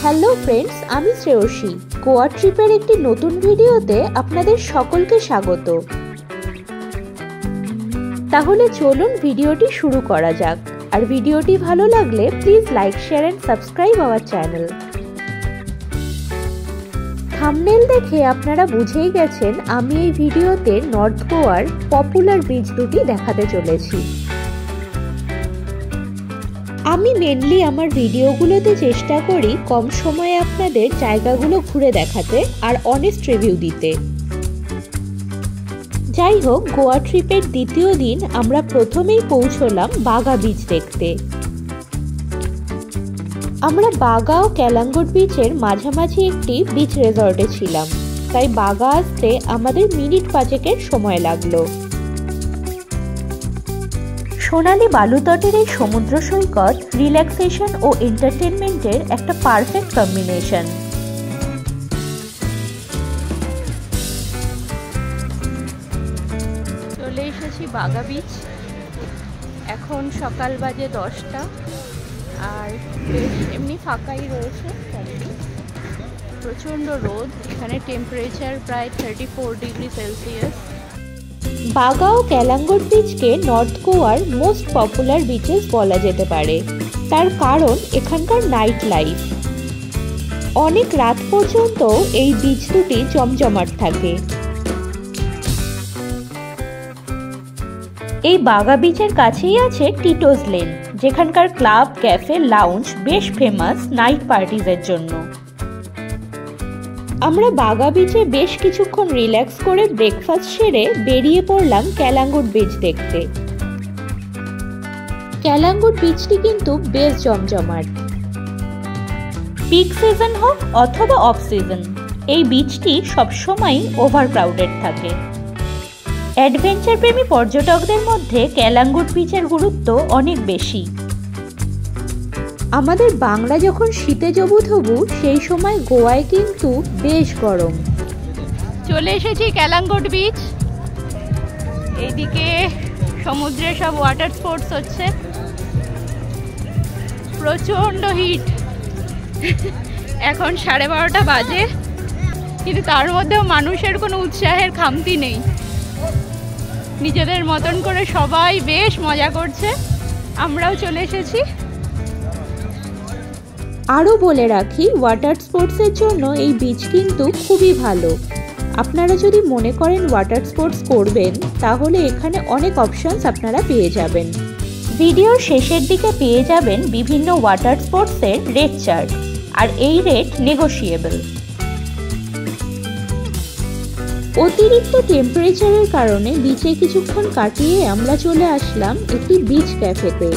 Hello friends, আমি শ্রেয়সী। গোয়া ট্রিপের একটি নতুন ভিডিওতে আপনাদের সকলকে স্বাগত। তাহলে চলুন ভিডিওটি শুরু করা যাক। আর ভিডিওটি ভালো লাগলে please like, share and subscribe our channel. Thumbnail দেখে আপনারা বুঝেই গেছেন আমি এই ভিডিওতে নর্থ গোয়ার পপুলার বিচ দুটি দেখাতে চলেছি। আমি মেনলি আমার ভিডিওগুলোতে চেষ্টা করি কম সময়ে আপনাদের জায়গাগুলো ঘুরে দেখাতে আর অনেস্ট রিভিউ দিতে। যাই হোক, গোয়া ট্রিপের দ্বিতীয় দিন আমরা প্রথমেই পৌঁছলাম বাগা বিচ দেখতে। আমরা বাগা ও ক্যালাঙ্গুট বিচের মাঝামাঝি একটি বিচ রিসর্টে ছিলাম, তাই বাগা আসতে আমাদের মিনিট 5 সময় লাগলো। সোনালী বালুতটের এই সমুদ্র সৈকত রিল্যাক্সেশন ও এন্টারটেনমেন্টের একটা পারফেক্ট কম্বিনেশন। চলে এসেছি বাগা বিচ। এখন সকাল বাজে 10টা আর বেশ এমনি ফাঁকাই রয়েছে। প্রচণ্ড রোদ, এখানে টেম্পারেচার প্রায় 34 ডিগ্রি সেলসিয়াস। বাগা ও ক্যালাঙ্গুট বিচকে নর্থ গোয়ার মোস্ট পপুলার বিচেস বলা যেতে পারে। তার কারণ এখানকার নাইট লাইফ। অনেক রাত পর্যন্ত এই বিচ দুটি জমজমাট থাকে। এই বাগা বিচের কাছেই আছে টিটোস লেন, যেখানকার ক্লাব, ক্যাফে, লাউঞ্জ বেশ ফেমাস নাইট পার্টিজের জন্য। আমরা বাগা বিচে বেশ কিছুক্ষণ রিল্যাক্স করে ব্রেকফাস্ট সেরে বেরিয়ে পড়লাম ক্যালাঙ্গুট বিচ দেখতে। ক্যালাঙ্গুট বিচটি কিন্তু বেশ জমজমাট। পিক সিজন হোক অথবা অফ সিজন, এই বিচটি সবসময় ওভারক্রাউডেড থাকে। অ্যাডভেঞ্চার প্রেমী পর্যটকদের মধ্যে ক্যালাঙ্গুট বিচের গুরুত্ব অনেক বেশি। আমাদের বাংলা যখন শীতে জবুথবু, সেই সময় গোয়ায় কিন্তু বেশ গরম। চলে এসেছি ক্যালাঙ্গুট বিচ। এইদিকে সমুদ্রে সব ওয়াটার স্পোর্টস হচ্ছে। প্রচণ্ড হিট। এখন 12:30 বাজে, কিন্তু তার মধ্যেও মানুষের কোনো উৎসাহের খামতি নেই। নিজেদের মতন করে সবাই বেশ মজা করছে। আমরাও চলে এসেছি। আরও বলে রাখি, ওয়াটার স্পোর্টসের জন্য এই বিচ কিন্তু খুবই ভালো। আপনারা যদি মনে করেন ওয়াটার স্পোর্টস করবেন, তাহলে এখানে অনেক অপশনস আপনারা পেয়ে যাবেন। ভিডিওর শেষের দিকে পেয়ে যাবেন বিভিন্ন ওয়াটার স্পোর্টসের রেট চার্ট, আর এই রেট নেগোশিয়েবল। অতিরিক্ত টেম্পারেচারের কারণে বিচে কিছুক্ষণ কাটিয়ে আমরা চলে আসলাম একটি বিচ ক্যাফেতে।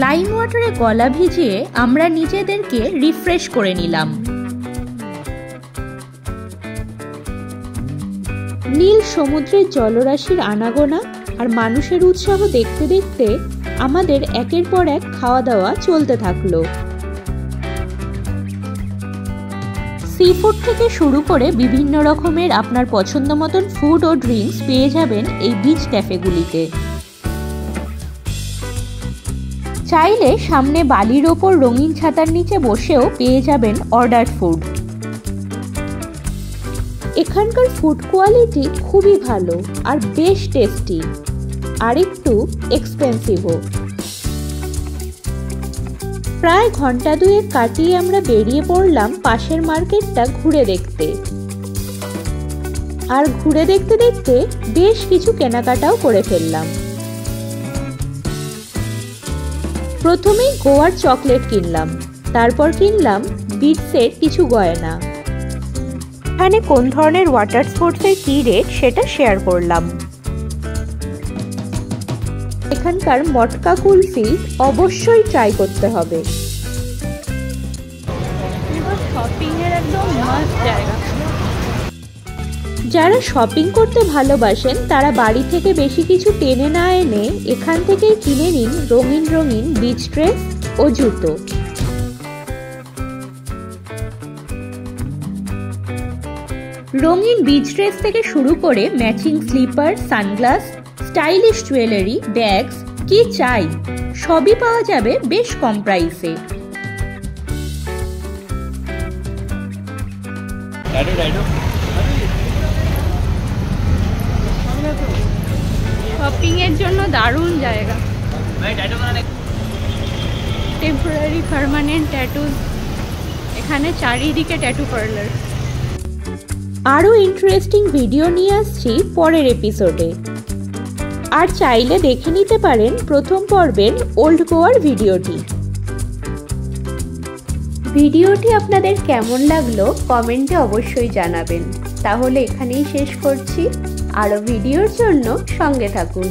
লাইম ওয়াটারে গলা ভিজিয়ে আমরা নিজেদেরকে রিফ্রেশ করে নিলাম। নীল সমুদ্রের জলরাশির আনাগোনা আর মানুষের উৎসাহ দেখতে দেখতে আমাদের একের পর এক খাওয়া দাওয়া চলতে থাকলো। সি ফুড থেকে শুরু করে বিভিন্ন রকমের আপনার পছন্দ মতন ফুড ও ড্রিঙ্কস পেয়ে যাবেন এই বিচ ক্যাফেগুলিতে। চাইলে সামনে বালির ওপর রঙিন ছাতার নিচে বসেও পেয়ে যাবেন অর্ডার ফুড। এখানকার ফুড কোয়ালিটি খুবই ভালো আর বেশ টেস্টি, আর একটু এক্সপেন্সিভও। প্রায় ঘন্টা 2 কাটিয়ে আমরা বেরিয়ে পড়লাম পাশের মার্কেটটা ঘুরে দেখতে। আর ঘুরে দেখতে দেখতে বেশ কিছু কেনাকাটাও করে ফেললাম। প্রথমেই গোয়ার চকলেট কিনলাম, তারপর কিনলাম বিচের কিছু গয়না। এখানে কোন ধরনের ওয়াটার স্পোর্টসের কি রেট সেটা শেয়ার করলাম। এখানকার মটকা কুলফি অবশ্যই ট্রাই করতে হবে। শপিং এর একদম মাস্ট জায়গা। যারা শপিং করতে ভালোবাসেন তারা বাড়ি থেকে বেশি কিছু টেনে না এনে এখান থেকেই কিনে নিন রঙিন রঙিন বিচ ড্রেস ও জুতো। রঙিন বিচ ড্রেস থেকে শুরু করে matching slipper, sunglass, stylish jewellery, bags, কি চাই সবই পাওয়া যাবে বেশ কম প্রাইসে। শপিং এর জন্য দারুণ জায়গা। টেম্পোরারি পার্মানেন্ট ট্যাটু, এখানে চারিদিকে ট্যাটু পার্লার। আরও ইন্টারেস্টিং ভিডিও নিয়ে আসছি পরের এপিসোডে, আর চাইলে দেখে নিতে পারেন প্রথম পর্বের ওল্ড গোয়ার ভিডিওটি। ভিডিওটি আপনাদের কেমন লাগলো কমেন্টে অবশ্যই জানাবেন। তাহলে এখানেই শেষ করছি, আরও ভিডিওর জন্য সঙ্গে থাকুন।